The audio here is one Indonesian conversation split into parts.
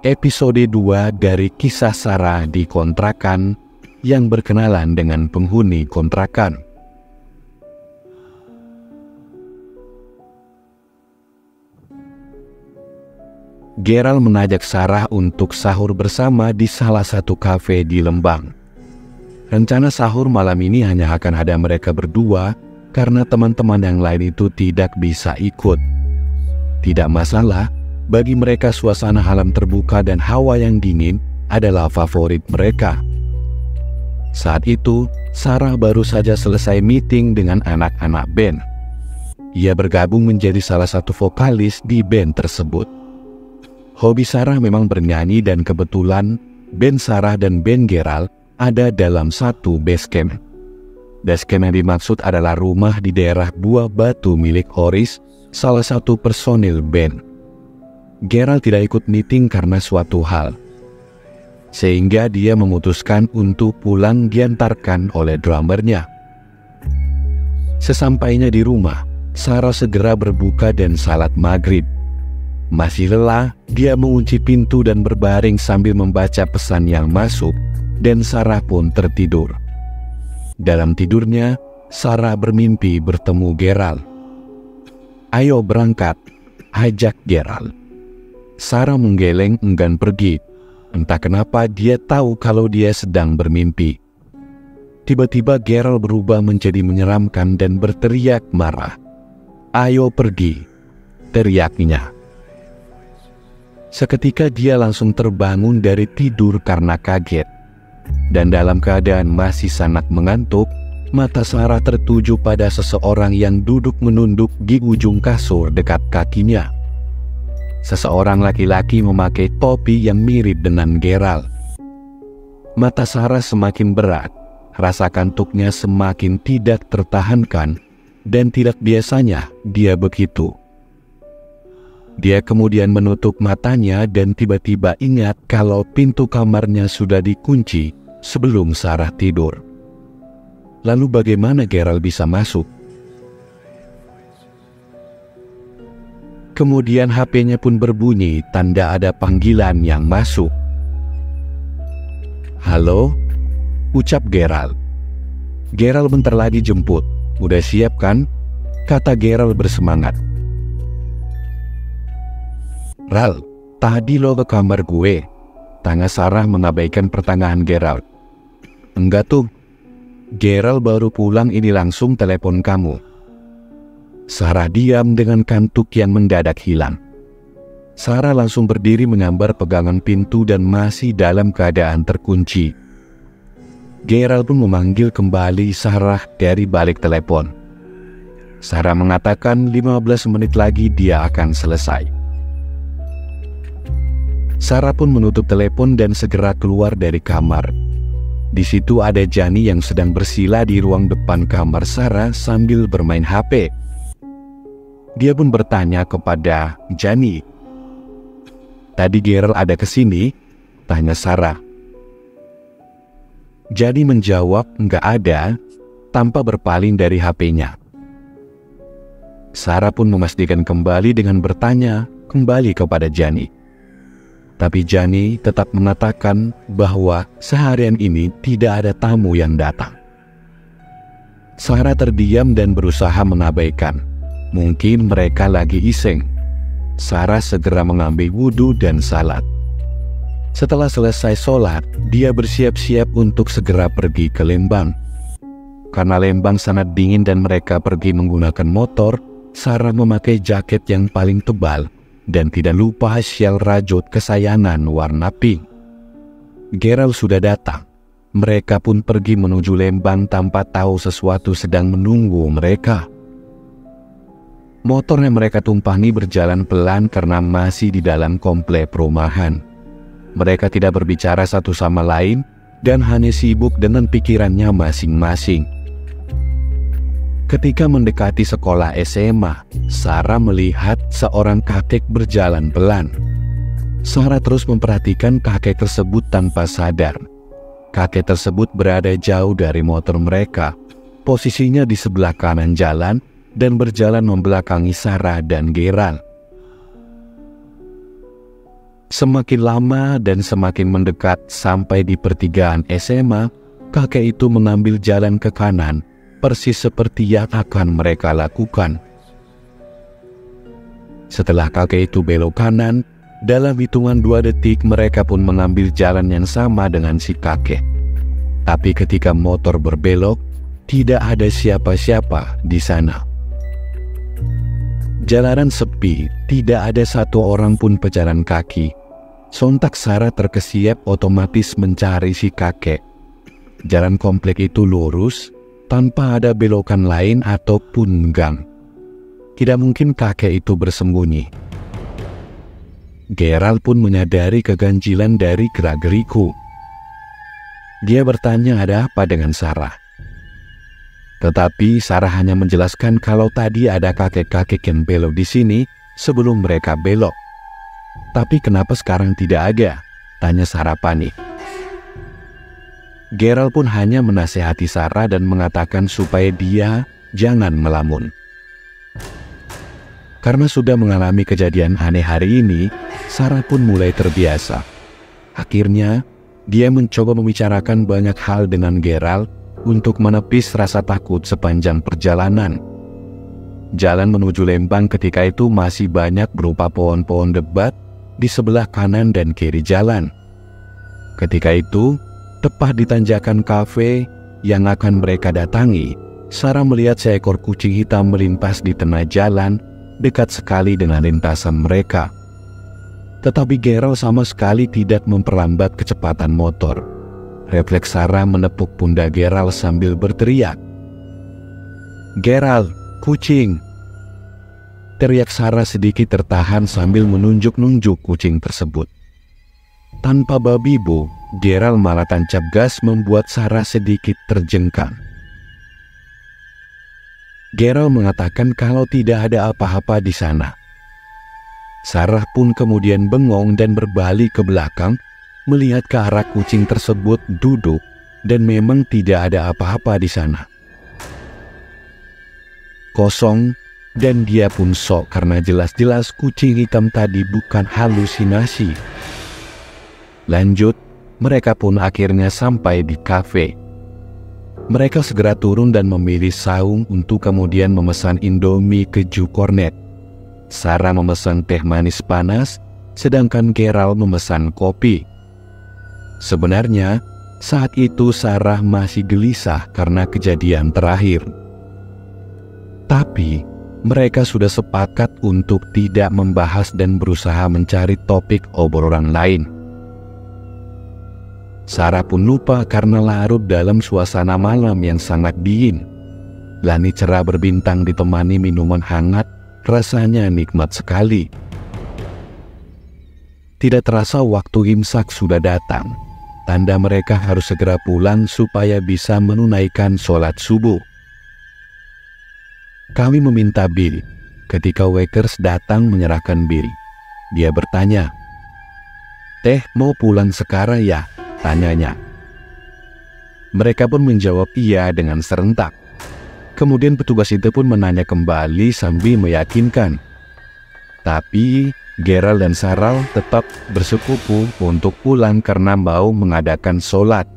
Episode 2 dari kisah Sarah di kontrakan yang berkenalan dengan penghuni kontrakan. Gerald mengajak Sarah untuk sahur bersama di salah satu kafe di Lembang. Rencana sahur malam ini hanya akan ada mereka berdua karena teman-teman yang lain itu tidak bisa ikut. Tidak masalah, bagi mereka suasana alam terbuka dan hawa yang dingin adalah favorit mereka. Saat itu, Sarah baru saja selesai meeting dengan anak-anak band. Ia bergabung menjadi salah satu vokalis di band tersebut. Hobi Sarah memang bernyanyi dan kebetulan band Sarah dan band Gerald ada dalam satu base camp. Base camp yang dimaksud adalah rumah di daerah Buah Batu milik Horis, salah satu personil band. Gerald tidak ikut meeting karena suatu hal, sehingga dia memutuskan untuk pulang diantarkan oleh drummernya. Sesampainya di rumah, Sarah segera berbuka dan salat maghrib. Masih lelah, dia mengunci pintu dan berbaring sambil membaca pesan yang masuk, dan Sarah pun tertidur. Dalam tidurnya, Sarah bermimpi bertemu Gerald. "Ayo berangkat," ajak Gerald. Sarah menggeleng enggan pergi. Entah kenapa dia tahu kalau dia sedang bermimpi. Tiba-tiba Gerald berubah menjadi menyeramkan dan berteriak marah. "Ayo pergi," teriaknya. Seketika dia langsung terbangun dari tidur karena kaget. Dan dalam keadaan masih sangat mengantuk, mata Sarah tertuju pada seseorang yang duduk menunduk di ujung kasur dekat kakinya. Seseorang laki-laki memakai topi yang mirip dengan Gerald. Mata Sarah semakin berat, rasa kantuknya semakin tidak tertahankan, dan tidak biasanya dia begitu. Dia kemudian menutup matanya dan tiba-tiba ingat kalau pintu kamarnya sudah dikunci sebelum Sarah tidur. Lalu bagaimana Gerald bisa masuk? Kemudian HP-nya pun berbunyi tanda ada panggilan yang masuk. "Halo?" ucap Gerald. "Gerald bentar lagi jemput. Udah siap kan?" kata Gerald bersemangat. "Ral, tadi lo ke kamar gue?" tanya Sarah mengabaikan pertanyaan Gerald. "Enggak tuh, Gerald baru pulang, ini langsung telepon kamu." Sarah diam dengan kantuk yang mendadak hilang. Sarah langsung berdiri menyambar pegangan pintu dan masih dalam keadaan terkunci. Gerald pun memanggil kembali Sarah dari balik telepon. Sarah mengatakan 15 menit lagi dia akan selesai. Sarah pun menutup telepon dan segera keluar dari kamar. Di situ ada Jani yang sedang bersila di ruang depan kamar Sarah sambil bermain HP. Dia pun bertanya kepada Jani, "Tadi Gerald ada kesini?" tanya Sarah. Jani menjawab enggak ada, tanpa berpaling dari HP-nya. Sarah pun memastikan kembali dengan bertanya kembali kepada Jani. Tapi Jani tetap mengatakan bahwa seharian ini tidak ada tamu yang datang. Sarah terdiam dan berusaha mengabaikan. Mungkin mereka lagi iseng. Sarah segera mengambil wudhu dan salat. Setelah selesai sholat, dia bersiap-siap untuk segera pergi ke Lembang. Karena Lembang sangat dingin dan mereka pergi menggunakan motor, Sarah memakai jaket yang paling tebal dan tidak lupa syal rajut kesayangan warna pink. Gerald sudah datang. Mereka pun pergi menuju Lembang tanpa tahu sesuatu sedang menunggu mereka. Motor yang mereka tumpangi berjalan pelan karena masih di dalam komplek perumahan. Mereka tidak berbicara satu sama lain dan hanya sibuk dengan pikirannya masing-masing. Ketika mendekati sekolah SMA, Sarah melihat seorang kakek berjalan pelan. Sarah terus memperhatikan kakek tersebut tanpa sadar. Kakek tersebut berada jauh dari motor mereka. Posisinya di sebelah kanan jalan dan berjalan membelakangi Sarah dan Gerald. Semakin lama dan semakin mendekat sampai di pertigaan SMA, kakek itu mengambil jalan ke kanan, persis seperti yang akan mereka lakukan. Setelah kakek itu belok kanan, dalam hitungan 2 detik mereka pun mengambil jalan yang sama dengan si kakek. Tapi ketika motor berbelok, tidak ada siapa-siapa di sana. Jalanan sepi, tidak ada satu orang pun pejalan kaki. Sontak Sarah terkesiap otomatis mencari si kakek. Jalan komplek itu lurus, tanpa ada belokan lain ataupun gang. Tidak mungkin kakek itu bersembunyi. Gerald pun menyadari keganjilan dari gerak-geriku. Dia bertanya ada apa dengan Sarah. Tetapi Sarah hanya menjelaskan kalau tadi ada kakek-kakek yang belok di sini sebelum mereka belok. Tapi kenapa sekarang tidak ada? Tanya Sarah panik. Gerald pun hanya menasihati Sarah dan mengatakan supaya dia jangan melamun. Karena sudah mengalami kejadian aneh hari ini, Sarah pun mulai terbiasa. Akhirnya, dia mencoba membicarakan banyak hal dengan Gerald untuk menepis rasa takut sepanjang perjalanan. Jalan menuju Lembang ketika itu masih banyak berupa pohon-pohon lebat di sebelah kanan dan kiri jalan. Ketika itu, tepat di tanjakan kafe yang akan mereka datangi, Sarah melihat seekor kucing hitam melintas di tengah jalan dekat sekali dengan lintasan mereka. Tetapi Gerald sama sekali tidak memperlambat kecepatan motor. Refleks Sarah menepuk pundak Gerald sambil berteriak, "Gerald, kucing!" Teriak Sarah sedikit tertahan sambil menunjuk-nunjuk kucing tersebut. Tanpa babi bu, Gerald malah tancap gas membuat Sarah sedikit terjengkang. Gerald mengatakan kalau tidak ada apa-apa di sana. Sarah pun kemudian bengong dan berbalik ke belakang, melihat ke arah kucing tersebut duduk dan memang tidak ada apa-apa di sana. Kosong, dan dia pun shock karena jelas-jelas kucing hitam tadi bukan halusinasi. Lanjut, mereka pun akhirnya sampai di kafe. Mereka segera turun dan memilih saung untuk kemudian memesan Indomie keju kornet. Sarah memesan teh manis panas, sedangkan Gerald memesan kopi. Sebenarnya, saat itu Sarah masih gelisah karena kejadian terakhir. Tapi, mereka sudah sepakat untuk tidak membahas dan berusaha mencari topik obrolan lain. Sarah pun lupa karena larut dalam suasana malam yang sangat dingin. Langit cerah berbintang ditemani minuman hangat, rasanya nikmat sekali. Tidak terasa waktu imsak sudah datang. Tanda mereka harus segera pulang supaya bisa menunaikan sholat subuh. Kami meminta bil. Ketika waiters datang menyerahkan bil, dia bertanya, "Teh mau pulang sekarang ya?" tanyanya. Mereka pun menjawab iya dengan serentak. Kemudian petugas itu pun menanya kembali sambil meyakinkan. Tapi Gerald dan Sarah tetap bersekufu untuk pulang karena mau mengadakan sholat.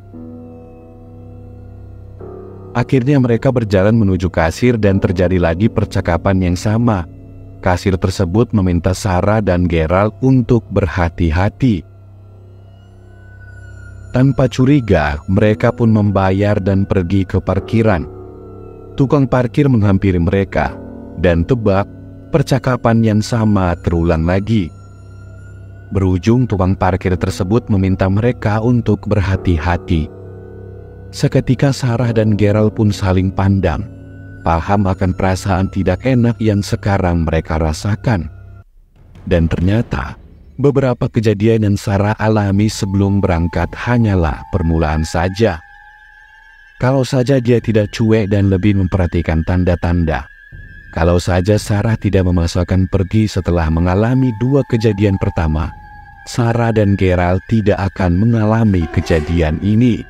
Akhirnya mereka berjalan menuju kasir dan terjadi lagi percakapan yang sama. Kasir tersebut meminta Sarah dan Gerald untuk berhati-hati. Tanpa curiga, mereka pun membayar dan pergi ke parkiran. Tukang parkir menghampiri mereka, dan tebak, percakapan yang sama terulang lagi. Berujung tukang parkir tersebut meminta mereka untuk berhati-hati. Seketika Sarah dan Gerald pun saling pandang, paham akan perasaan tidak enak yang sekarang mereka rasakan. Dan ternyata, beberapa kejadian yang Sarah alami sebelum berangkat hanyalah permulaan saja. Kalau saja dia tidak cuek dan lebih memperhatikan tanda-tanda. Kalau saja Sarah tidak memaksakan pergi setelah mengalami 2 kejadian pertama, Sarah dan Gerald tidak akan mengalami kejadian ini.